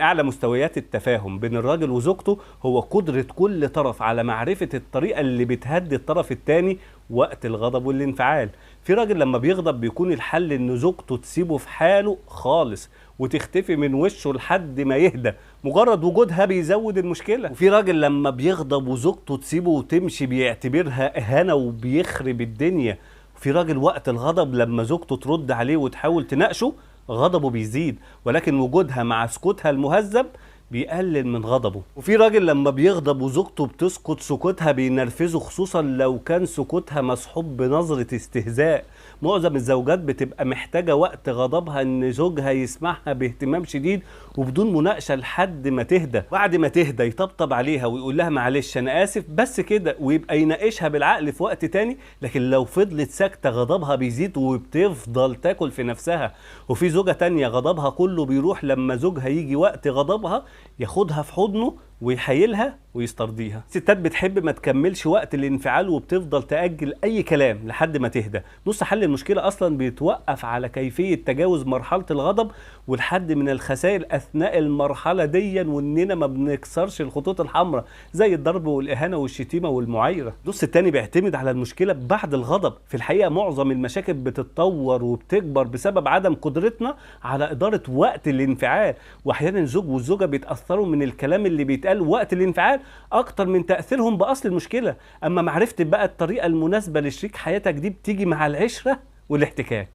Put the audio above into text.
من أعلى مستويات التفاهم بين الراجل وزوجته هو قدرة كل طرف على معرفة الطريقة اللي بتهدي الطرف التاني وقت الغضب والانفعال. في راجل لما بيغضب بيكون الحل إن زوجته تسيبه في حاله خالص وتختفي من وشه لحد ما يهدى، مجرد وجودها بيزود المشكلة. وفي راجل لما بيغضب وزوجته تسيبه وتمشي بيعتبرها إهانة وبيخرب الدنيا. في راجل وقت الغضب لما زوجته ترد عليه وتحاول تناقشه غضبه بيزيد، ولكن وجودها مع سكوتها المهذب بيقلل من غضبه. وفي راجل لما بيغضب وزوجته بتسكت سكوتها بينرفزه، خصوصا لو كان سكوتها مصحوب بنظرة استهزاء. معظم الزوجات بتبقى محتاجة وقت غضبها ان زوجها يسمعها باهتمام شديد وبدون مناقشة لحد ما تهدى. بعد ما تهدى يطبطب عليها ويقول لها معلش انا اسف بس كده، ويبقى يناقشها بالعقل في وقت تاني. لكن لو فضلت ساكتة غضبها بيزيد وبتفضل تاكل في نفسها. وفي زوجة تانية غضبها كله بيروح لما زوجها يجي وقت غضبها ياخدها في حضنه ويحايلها ويسترضيها. الستات بتحب ما تكملش وقت الانفعال وبتفضل تأجل أي كلام لحد ما تهدى. نص حل المشكلة أصلا بيتوقف على كيفية تجاوز مرحلة الغضب والحد من الخسائر أثناء المرحلة دي، وإننا ما بنكسرش الخطوط الحمراء زي الضرب والإهانة والشتيمة والمعايرة. النص التاني بيعتمد على المشكلة بعد الغضب. في الحقيقة معظم المشاكل بتتطور وبتكبر بسبب عدم قدرتنا على إدارة وقت الانفعال، وأحيانا الزوج والزوجة بيتأثروا من الكلام اللي بيتقال وقت الانفعال اكتر من تأثيرهم باصل المشكلة. اما معرفة بقى الطريقة المناسبة لشريك حياتك دي بتيجي مع العشرة والاحتكاك.